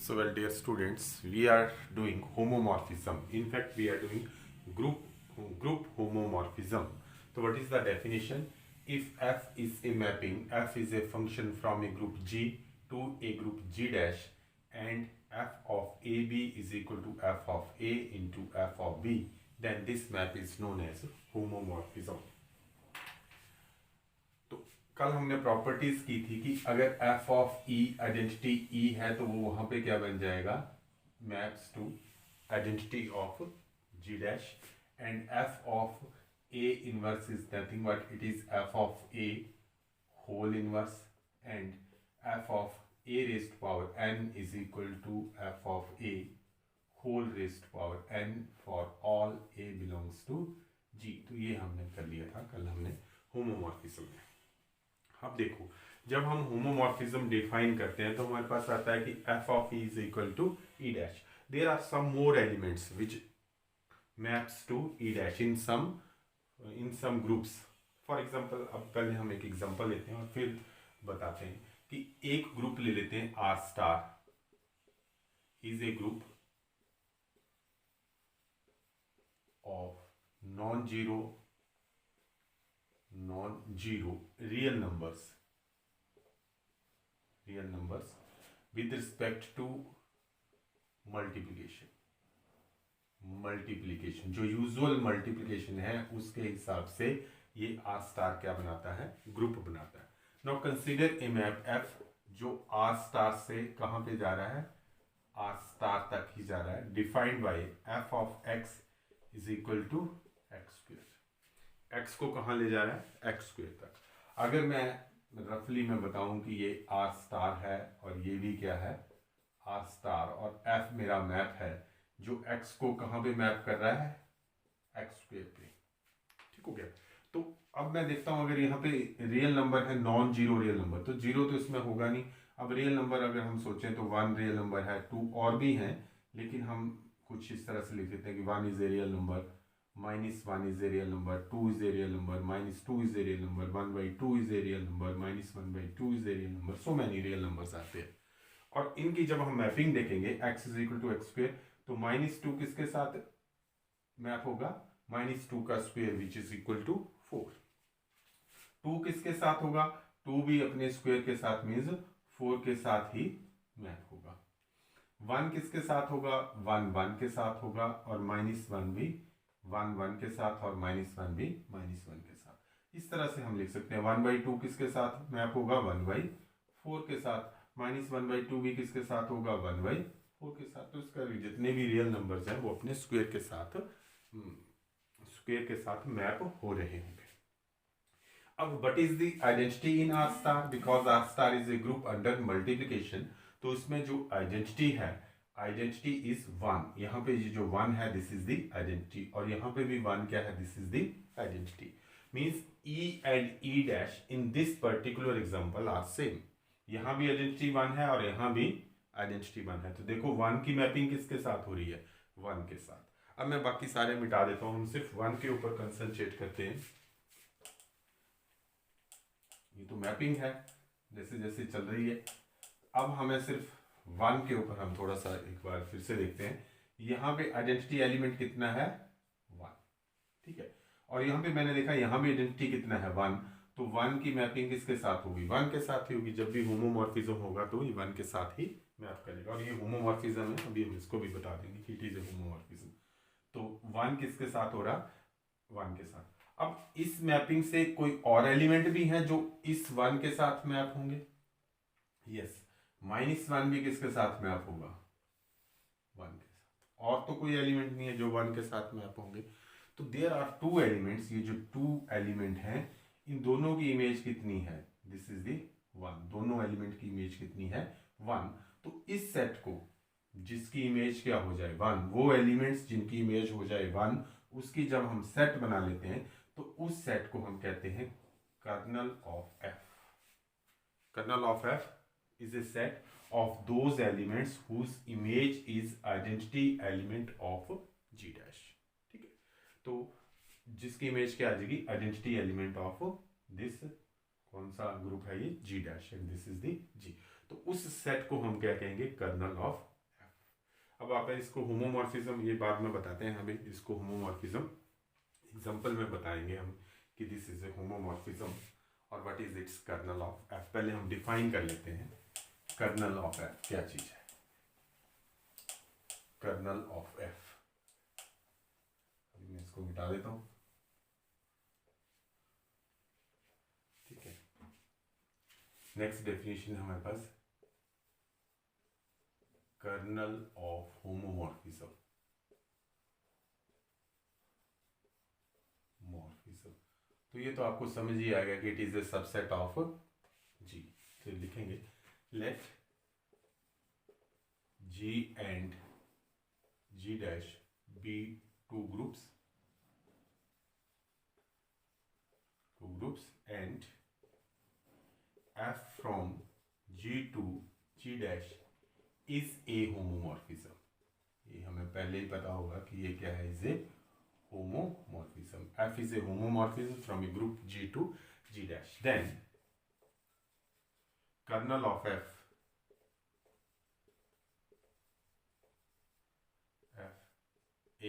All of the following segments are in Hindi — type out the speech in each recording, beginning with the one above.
So well, dear students, we are doing homomorphism. In fact, we are doing group homomorphism. So what is the definition? If f is a mapping, f is a function from a group G to a group G dash, and f of AB is equal to f of A into f of B, then this map is known as homomorphism. कल हमने प्रॉपर्टीज की थी कि अगर f of e identity e है तो वो वहां पे क्या बन जाएगा, maps to identity of g dash, and f of a inverse is nothing but it is f of a whole inverse, and f of a raised power n is equal to f of a whole raised power n for all a belongs to g. तो ये हमने कर लिया था कल हमने होमोमॉर्फिज्म में. अब देखो, जब हम होमोमॉर्फिज्म डिफाइन करते हैं तो हमारे पास आता है कि f of e is equal to e dash. There are some more elements which maps to e dash in some groups. For example, अब पहले हम एक एग्जांपल लेते हैं और फिर बताते हैं कि एक ग्रुप ले लेते हैं r star is a group of non zero real numbers with respect to multiplication जो यूजुअल मल्टीप्लिकेशन है उसके हिसाब से ये आर स्टार क्या बनाता है, ग्रुप बनाता है. Now consider a map F जो आर स्टार से कहां पे जा रहा है, आर स्टार तक ही जा रहा है, defined by F of x is equal to X square. x को कहाँ ले जा रहा है, x स्क्वायर तक. अगर मैं रफली में बताऊं कि ये r स्टार है और ये भी क्या है, r स्टार, और f मेरा मैप है जो x को कहाँ पे मैप कर रहा है, x स्क्वायर पे. ठीक हो गया. तो अब मैं देखता हूं अगर यहाँ पे रियल नंबर है, नॉन जीरो रियल नंबर, तो जीरो तो इसमें होगा नहीं. अब रियल नंबर अगर हम सोचें तो 1 रियल नंबर है, 2 और भी हैं, लेकिन हम कुछ इस तरह से लिख देते हैं कि 1 is a real number, -1 is a real number, 2 is a real number, -2 is a real number, 1/2 is a real number, -1/2 is a real number. So many real numbers are there. और इनकी जब हम मैपिंग देखेंगे x is equal to x square, तो -2 किसके साथ मैप होगा, -2 का square which is equal to 4. 2 किसके साथ होगा, 2 भी अपने स्क्वायर के साथ मीन्स 4 के साथ ही मैप होगा. 1 किसके साथ होगा, 1 के साथ होगा, और -1 भी 1 के साथ, और -1 भी -1 के साथ. इस तरह से हम लिख सकते हैं 1/2 किसके साथ मैप होगा, 1/4 के साथ, -1/2 भी किसके साथ होगा, 1/4 के साथ. तो इसका जितने भी रियल नंबर्स हैं वो अपने स्क्वायर के साथ मैप हो रहे होंगे. अब what is the identity in R star, because R star is a group under multiplication. तो इसमें जो आइडेंटिटी है, आइडेंटिटी इज 1. यहाँ पे ये जो 1 है दिस इज द आइडेंटिटी, और यहाँ पे भी 1 क्या है, this is the identity. Means E and E dash in this particular example are same. यहाँ भी आइडेंटिटी 1 है और यहाँ भी आइडेंटिटी 1 है. तो देखो 1 की मैपिंग किसके साथ हो रही है, 1 के साथ. अब मैं बाकी सारे मिटा देता हूँ, हम सिर्फ 1 के ऊपर कंसंट्रेट करते हैं. ये तो मैपिंग है जैसे जैसे चल रही है. अब हमें सिर्फ 1 के ऊपर हम थोड़ा सा एक बार फिर से देखते हैं. यहाँ पे आइडेंटिटी एलिमेंट कितना है, 1. ठीक है. और यहाँ पे मैंने देखा यहाँ भी आइडेंटिटी कितना है, 1. तो 1 की मैपिंग किसके साथ होगी, 1 के साथ ही होगी. जब भी होमोमॉर्फिज्म होगा तो ये 1 के साथ ही मैप करेगा. और ये होमोमॉर्फिज्म है, अभी हम इसको भी बता देंगे कि इट इज ए होमोमॉर्फिज्म. तो 1 किसके साथ हो रहा, 1 के साथ. अब इस मैपिंग से कोई और एलिमेंट भी है जो इस 1 के साथ मैप होंगे. यस, -1 भी किसके साथ मैप होगा, 1 के साथ. और तो कोई एलिमेंट नहीं है जो 1 के साथ मैप होंगे. तो देयर आर 2 एलिमेंट्स. ये जो 2 एलिमेंट हैं इन दोनों की इमेज कितनी है, दिस इज द 1. दोनों एलिमेंट की इमेज कितनी है, 1. तो इस सेट को जिसकी इमेज क्या हो जाए 1, वो एलिमेंट्स जिनकी इमेज हो जाए 1, उसकी जब हम सेट बना लेते हैं तो उस सेट को हम कहते हैं kernel of F. Kernel of F is a set of those elements whose image is identity element of G dash. ठीक है. तो जिसकी इमेज क्या आ जाएगी, आइडेंटिटी एलिमेंट ऑफ दिस, कौन सा ग्रुप है ये, G dash, and this is the G. तो उस सेट को हम क्या कहेंगे, कर्नल ऑफ अब आप इसको होमोमॉर्फिज्म, ये बाद में बताते हैं, अभी इसको होमोमॉर्फिज्म एग्जांपल में बताएंगे हम कि दिस इज ए होमोमॉर्फिज्म और what is its kernel of F. पहले हम डिफाइन कर लेते हैं कर्नल ऑफ एफ क्या चीज है। कर्नल ऑफ एफ, मैं इसको मिटा देता हूं, ठीक है। नेक्स्ट डेफिनेशन है हमारे पास कर्नल ऑफ होमोमॉर्फिज्म। तो ये तो आपको समझ ही आएगा कि it is a subset of G. तो लिखेंगे let G and G dash be two groups and f from G to G dash is a homomorphism। ये हमें पहले ही पता होगा कि ये क्या है, is a homomorphism। f is a homomorphism from a group G to G dash। then kernel of f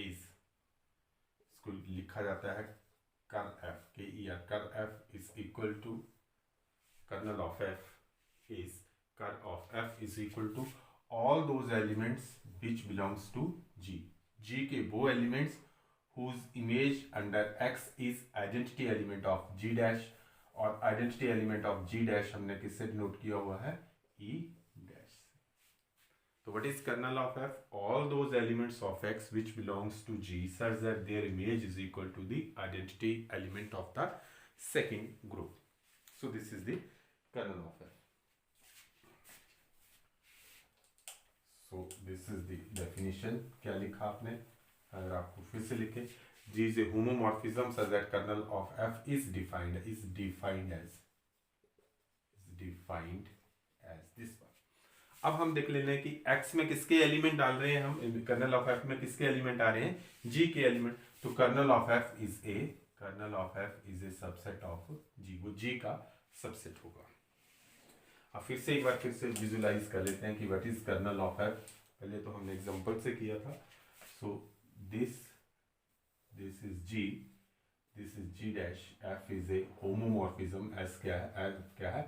is, इसको लिखा जाता है कर f के या कर f is equal to kernel of f is कर of f is equal to all those elements which belongs to G। G के वो elements whose image under X is identity element of G dash, और identity element of G dash हमने किससे डिनोट किया हुआ है, E dash। तो what is kernel of f? All those elements of X which belongs to G such that their image is equal to the identity element of the second group। So this is the kernel of f। So this is the definition। क्या लिखा आपने, अगर आपको फिर से लिखे, G is a homomorphism such that kernel of f is defined as this one। अब हम देख लेते हैं कि x में किसके एलिमेंट डाल रहे हैं हम, कर्नल ऑफ f में किसके एलिमेंट आ रहे हैं, g के एलिमेंट। तो kernel of f is a subset of g, वो g का सबसेट होगा। अब फिर से एक बार फिर से विजुलाइज कर लेते हैं कि what is kernel of f। पहले तो हमने एग्जांपल से किया था। So this is g dash, f is a homomorphism. s क्या है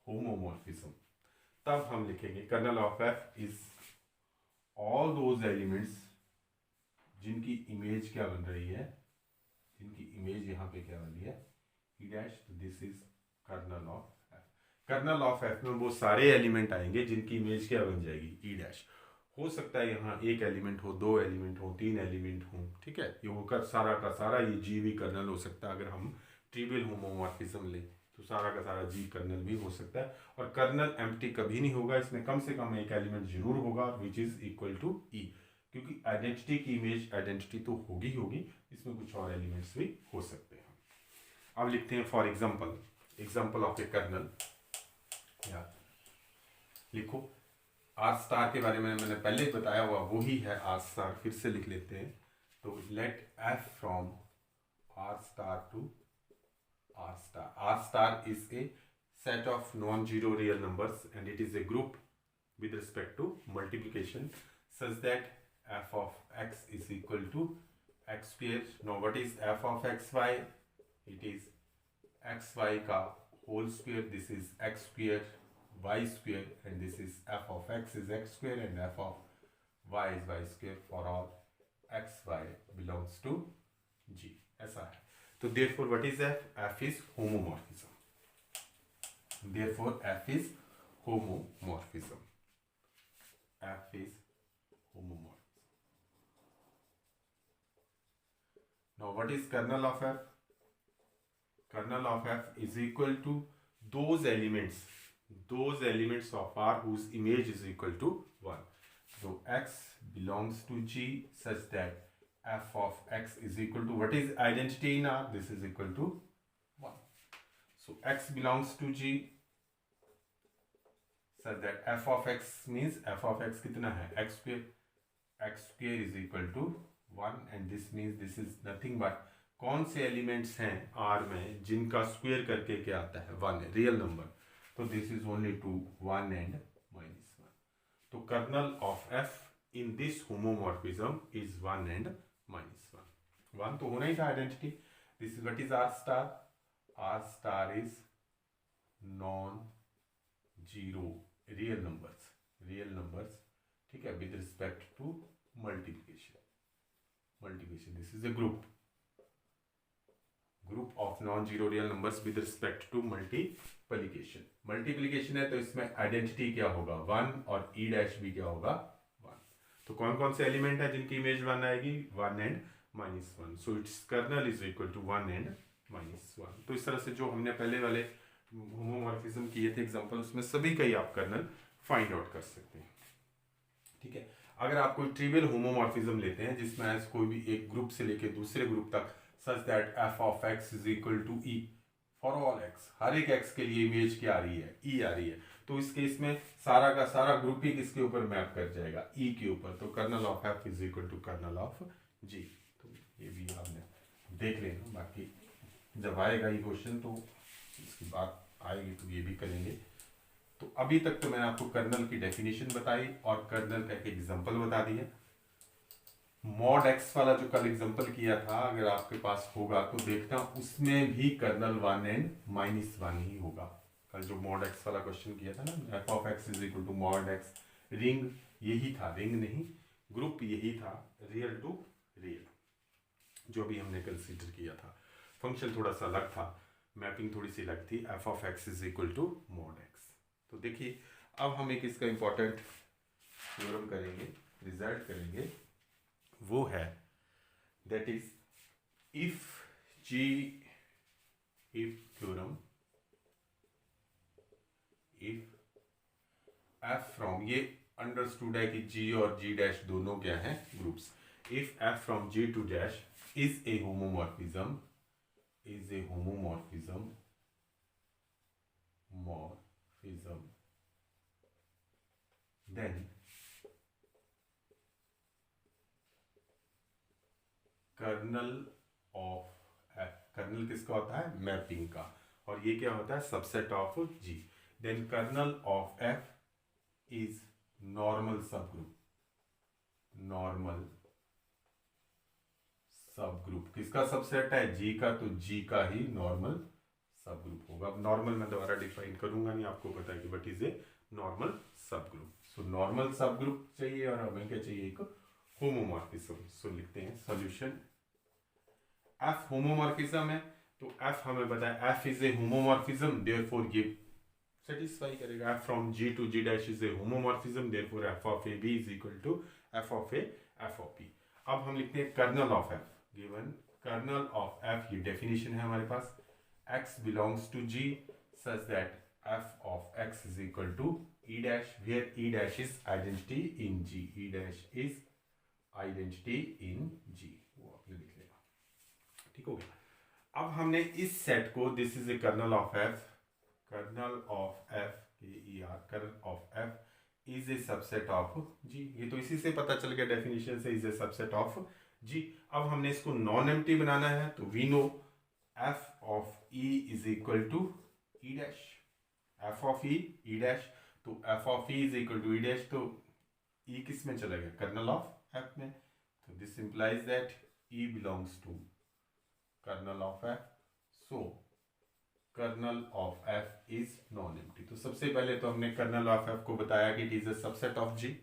होमोमॉर्फिज्म। तब हम लिखेंगे kernel of f is all those elements जिनकी इमेज क्या बन रही है, जिनकी इमेज यहाँ पे क्या बन रही है, e डैश। तो this is kernel of f। Kernel of f में वो सारे एलिमेंट आएंगे जिनकी इमेज क्या बन जाएगी, e डैश। हो सकता है यहाँ एक एलिमेंट हो, दो एलिमेंट हो, तीन एलिमेंट हो, ठीक है। ये होकर सारा का सारा ये जी भी कर्नल हो सकता है। अगर हम ट्रिवियल होमोमॉर्फिज्म ले तो सारा का सारा जी कर्नल भी हो सकता है। और कर्नल एम्प्टी कभी नहीं होगा, इसमें कम से कम एक एलिमेंट जरूर होगा विच इज इक्वल टू ई, क्योंकि आइडेंटिटी की इमेज आइडेंटिटी तो होगी, इसमें कुछ और एलिमेंट्स भी हो सकते हैं। अब लिखते हैं for example of a kernel. लिखो आर स्टार के बारे में मैंने पहले ही बताया हुआ, वही है आर स्टार। फिर से लिख लेते हैं। तो let f from R star to R star। R star is a set of non-zero real numbers and it is a group with respect to multiplication such that f of x is equal to x square। Now what is f of xy? It is xy ka whole square, this is x square, y square, and this is f of x is x square and f of y is y square for all xy belongs to G। ऐसा है। तो therefore what is f? f is homomorphism। therefore f is homomorphism। f is homomorphism। now what is kernel of f? kernel of f is equal to those elements of R whose image is equal to 1। so x belongs to G such that f of x is equal to, what is identity in R? This is equal to 1। so x belongs to G such that f of x means f of x कितना है, x square is equal to 1 and this means this is nothing but कौन से एलिमेंट्स हैं R में जिनका स्क्वायर करके क्या आता है, 1 है, रियल नंबर। तो दिस इज ओनली 2, 1 एंड -1। तो kernel of f in this homomorphism is 1 and -1. 1 तो होना ही था identity. This is what is R star. R star is non zero real numbers, ठीक है, with respect to multiplication. This is a group of non-zero real numbers with respect to multiplication है तो इसमें आइडेंटिटी क्या होगा 1 और e डैश भी क्या होगा 1. तो कौन कौन से एलिमेंट है जिनकी इमेज 1 आएगी 1 and -1. So it's kernel is equal to 1 and -1. तो इस तरह से जो हमने पहले वाले होमोमॉर्फिज्म किए थे एग्जांपल, उसमें सभी का ही आप कर्नल फाइंड आउट कर सकते हैं. ठीक है. अगर आप कोई ट्रिवियल होमोमॉर्फिज्म लेते हैं जिसमें कोई भी एक ग्रुप से लेके दूसरे ग्रुप तक such that f of x is equal to e for all x, हर एक x के लिए इमेज क्या आ रही है e आ रही है, तो इस केस में सारा का सारा ग्रुप ही किसके ऊपर मैप कर जाएगा e के ऊपर. तो kernel of f is equal to kernel of g. तो ये भी आपने देख लेना, बाकी जब आएगा ये क्वेश्चन तो इसकी बात आएगी तो ये भी करेंगे. तो अभी तक तो मैंने आपको कर्नल की डेफिनेशन बताई और कर्नल का एक एग्जांपल बता दिया. मॉड एक्स वाला जो कल एग्जांपल किया था, अगर आपके पास होगा तो देखना उसमें भी कर्नल 1 and -1 ही होगा. कल जो मॉड एक्स वाला क्वेश्चन किया था ना, f of x is equal to mod x, ring यही था, रिंग नहीं ग्रुप यही था, रियल टू रियल जो भी हमने कंसीडर किया था. फंक्शन थोड़ा सा अलग था, मैपिंग थोड़ी सी अलग थी. F of x is equal to mod x. तो देखिए अब हम एक इसका इंपॉर्टेंट थ्योरम करेंगे, रिजल्ट करेंगे, वो है that is if theorem if f from, ये अंडरस्टूड है कि जी और जी डैश दोनों क्या हैं groups. If f from G to dash is a homomorphism then kernel of F, kernel किसका होता है मैपिंग का, और ये क्या होता है subset of G. Then kernel of F is normal subgroup. किसका सबसेट है जी का, तो जी का ही नॉर्मल सबग्रुप होगा. अब नॉर्मल मैं दोबारा डिफाइन करूंगा नहीं, आपको पता है कि what is a normal subgroup. So normal subgroup चाहिए और हमें क्या चाहिए एक होमोमॉर्फिज्म. सो लिखते हैं सॉल्यूशन. एफ होमोमॉर्फिज्म है तो एफ हमें बताया f is a homomorphism, therefore ये सेटिस्फाई करेगा. F from G to G dash is a homomorphism, therefore f of a b is equal to f of a f of b. अब हम लिखते हैं kernel of f. Given kernel of f, ये डेफिनेशन है हमारे पास, x belongs to g such that f of x is equal to e dash, where e dash is identity in g. e dash is identity in g. वो आपने लिख लेगा. ठीक हो गया. अब हमने इस सेट को, this is a kernel of F, kernel of F kernel of F is a subset of G. ये तो इसी से पता चल गया डेफिनेशन से, is a subset of G. अब हमने इसको नॉन एम्प्टी बनाना है तो we know f of e is equal to e dash. f of e dash, तो f of e is equal to e dash, तो e किस में चला गया कर्नल ऑफ f में. तो this implies that e belongs to कर्नल ऑफ f. so कर्नल ऑफ f is non-empty. तो सबसे पहले तो हमने कर्नल ऑफ f को बताया कि it is a subset of g.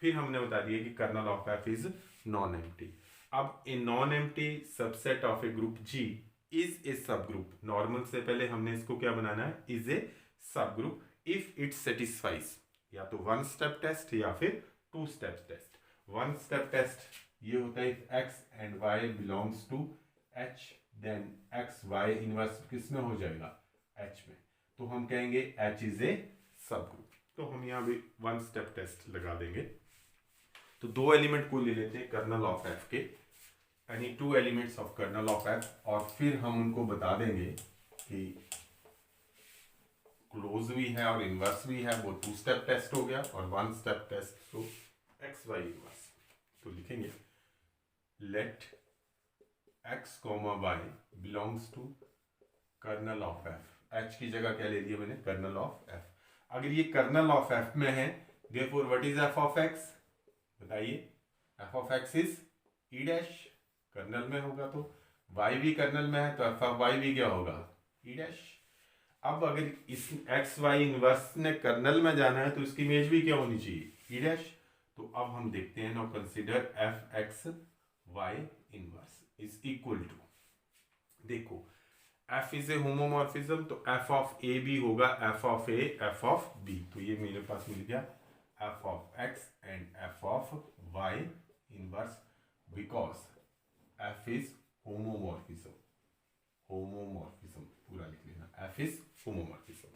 फिर हमने बता दिया कि kernel of f is non-empty. अब a non-empty subset of a group g is a subgroup. Normal से पहले हमने इसको क्या बनाना है, is a subgroup if it satisfies या तो वन स्टेप टेस्ट या फिर two step test. One step test ये होता है if x and y belongs to h, then x y inverse किस में हो जाएगा h में, तो हम कहेंगे h is a subgroup. तो हम यहाँ भी वन स्टेप टेस्ट लगा देंगे. तो दो एलिमेंट को ले लेते हैं कर्नल ऑफ f के, यानी two elements of kernel of f, और फिर हम उनको बता देंगे कि क्लोज भी है और इनवर्स भी है. वो टू स्टेप टेस्ट हो गया और वन स्टेप टेस्ट तो एक्स वाई इनवर्स. तो लिखेंगे let x, y belongs to kernel of f. h की जगह क्या ले लिया मैंने कर्नल ऑफ f. अगर ये कर्नल ऑफ f में है, therefore what is f of x, बताइए, f of x is e dash, kernel में होगा तो, वाई भी कर्नल में है तो एफ ऑफ वाई भी क्या होगा, ई डैश। अब अगर इस एक्स वाई इनवर्स ने कर्नल में जाना है तो इसकी इमेज भी क्या होनी चाहिए, ई डैश। तो अब हम देखते हैं, now consider f x Y inverse is equal to, देखो f इज ए होमोमॉर्फिज्म तो f ऑफ a भी होगा f of a f of b, तो ये मेरे पास मिल गया f of x and f of y inverse, because f is homomorphism, homomorphism पूरा लिख लेना, f इज होमोमॉर्फिज्म।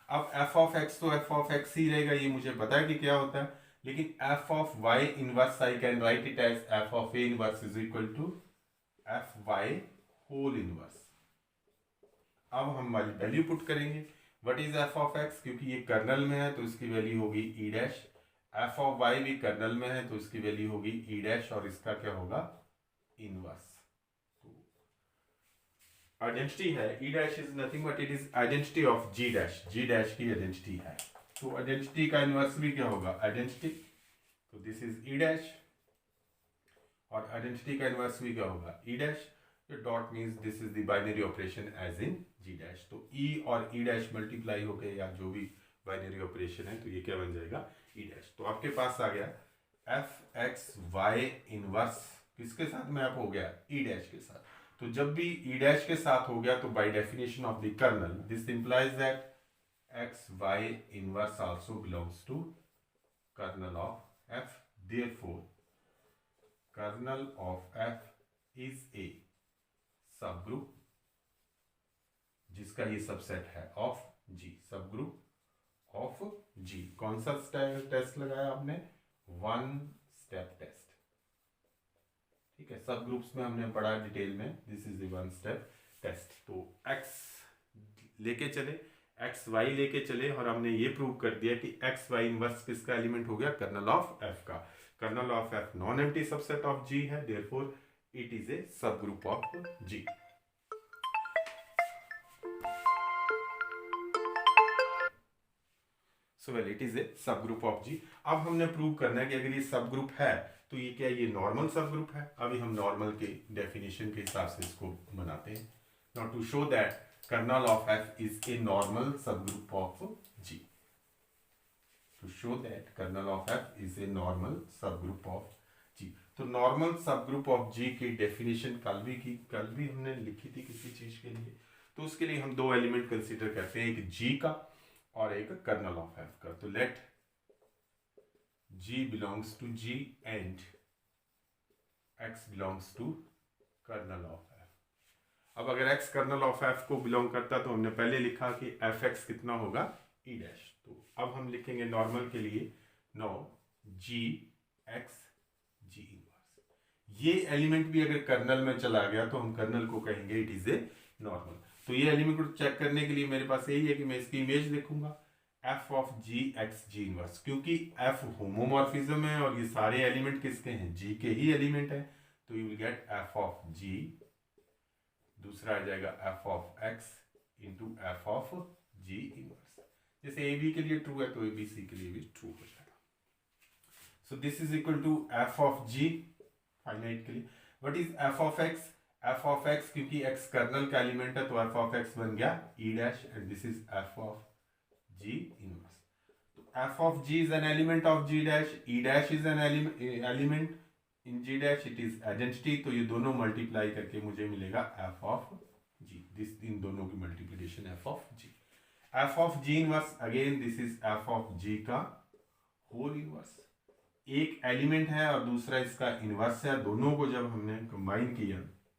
अब f ऑफ x तो f ऑफ x ही रहेगा, ये मुझे पता है कि क्या होता है, लेकिन f of y inverse I can write it as f of a inverse is equal to f y whole inverse. अब हम वाली वैल्यू पुट करेंगे, what is f of x, क्योंकि ये कर्नल में है तो इसकी वैल्यू होगी e dash, f of y भी कर्नल में है तो इसकी वैल्यू होगी ई डैश, और इसका क्या होगा, इनवर्स। तो आइडेंटिटी है, e dash is nothing but it is identity of G dash, G dash की आइडेंटिटी है, तो आइडेंटिटी का इनवर्स भी क्या होगा, आइडेंटिटी, तो दिस इज ई डैश, और आइडेंटिटी का इनवर्स भी क्या होगा, e dash. Dot means this is the binary operation as in G dash, तो ई और ई डैश मल्टीप्लाई हो गए या जो भी बाइनरी ऑपरेशन है, तो ये क्या बन जाएगा, ई डैश। तो आपके पास आ गया एफ एक्स वाई इनवर्स किसके साथ मैप हो गया, ई डैश के साथ। तो जब भी ई डैश के साथ हो गया तो by definition of the kernel this implies that x Y inverse also belongs to kernel of f, therefore kernel of F is a sub group जिसका ये सबसेट है ऑफ जी, सब ग्रुप ऑफ जी। कौन सा टेस्ट लगाया आपने, वन स्टेप टेस्ट, ठीक है, सब ग्रुप्स में हमने पढ़ा डिटेल में, this is the one step test. तो एक्स लेके चले, एक्स वाई लेके चले, और हमने ये प्रूव कर दिया कि एक्स वाई इनवर्स किसका एलिमेंट हो गया, कर्नल ऑफ एफ का। Kernel of F non empty subset of G है, therefore it is a subgroup of G. So well, it is a subgroup of G. अब हमने प्रूव करना है कि अगर ये सबग्रुप है तो ये क्या, ये नॉर्मल सबग्रुप है। अभी हम नॉर्मल के डेफिनेशन के हिसाब से इसको बनाते हैं। Now to show that kernel of F is a normal subgroup of G. To show that kernel of F is a normal subgroup of G. तो नॉर्मल सब ग्रुप ऑफ जी की डेफिनेशन कल भी हमने लिखी थी किसी चीज के लिए, तो उसके लिए हम दो एलिमेंट कंसीडर करते हैं, एक जी का और एक कर्नल ऑफ एफ का। तो let g belongs to G and x belongs to kernel of f. अब अगर एक्स कर्नल ऑफ एफ को बिलोंग करता तो हमने पहले लिखा कि एफ एक्स कितना होगा, ई डैश। तो अब हम लिखेंगे नॉर्मल के लिए, नो जी एक्स जी इनवर्स। ये एलिमेंट भी अगर कर्नल में चला गया तो हम कर्नल को कहेंगे इट इज ए नॉर्मल। तो ये एलिमेंट को चेक करने के लिए मेरे पास यही है कि मैं इसकी इमेज देखूंगा, f of g x g inverse, क्योंकि एफ होमोमॉर्फिज्म है और ये सारे एलिमेंट किसके हैं, जी के ही एलिमेंट है। तो you will get F of G, दूसरा आ जाएगा F of X into F of G inverse. जैसे ए बी के लिए ट्रू है तो ए बी सी के लिए भी ट्रू हो जाएगा। So this is equal to f of g finite के लिए। What is f of x? f of x क्योंकि x कर्नल का एलिमेंट है तो f of x बन गया e dash and this is f of g inverse. तो f of g is an element of g dash, e dash is an element in g dash, it is identity। तो ये दोनों मल्टीप्लाई करके मुझे मिलेगा f of g, this in दोनों की multiplication f of g। f of g inverse again this is f of g का होल इनवर्स। एक एलिमेंट है और दूसरा इसका इनवर्स है, दोनों को जब हमने कंबाइन किया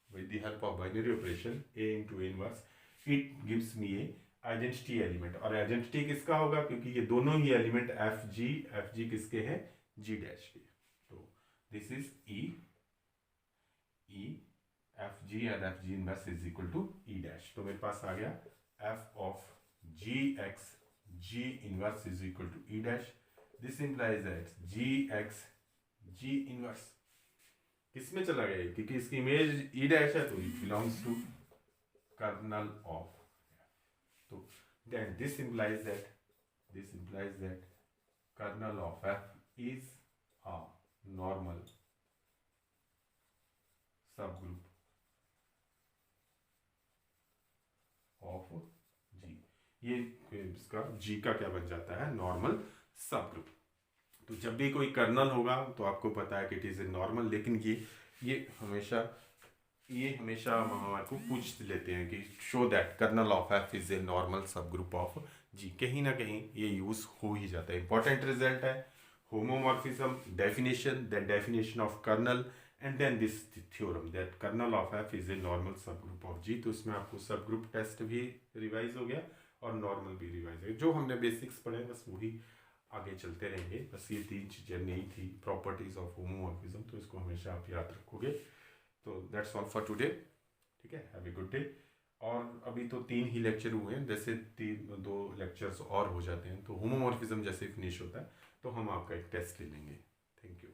with the help of binary operation a into a inverse, it gives me A identity element. और आइडेंटिटी किसका होगा, क्योंकि ये दोनों ही एलिमेंट एफ जी किसके हैं, जी डैश के। तो this is e f g and f g inverse is equal to e dash. तो मेरे पास आ गया f of g x g inverse is equal to e dash. This implies that g x g inverse किसमें चला गया, क्योंकि इसकी इमेज e डैश है तो it belongs to kernel of f. तो then this implies that kernel of f is a normal sub group of G. ये इसका जी का क्या बन जाता है, नॉर्मल सब ग्रुप। तो जब भी कोई कर्नल होगा तो आपको पता है कि इट इज ए नॉर्मल, लेकिन ये हमेशा हमारे को पूछ लेते हैं कि show that kernel of F is a normal sub group of G. कहीं ना कहीं ये यूज हो ही जाता है। इंपॉर्टेंट रिजल्ट है homomorphism definition, then definition of kernel, and then this theorem that kernel of F is a normal sub group of G. तो इसमें आपको सब ग्रुप टेस्ट भी रिवाइज हो गया और नॉर्मल भी रिवाइज हो गया। जो हमने बेसिक्स पढ़े बस वही आगे चलते रहेंगे। बस ये 3 चीज़ें नहीं थी प्रॉपर्टीज ऑफ होमोमॉर्फिज्म, तो इसको हमेशा आप याद रखोगे। तो दैट्स ऑल फॉर टुडे, ठीक है, हैव ए गुड डे। और अभी तो 3 ही लेक्चर हुए हैं, जैसे 2 लेक्चर्स और हो जाते हैं तो होमोमॉर्फिज्म जैसे फिनिश होता है तो हम आपका एक टेस्ट ले लेंगे। Thank you.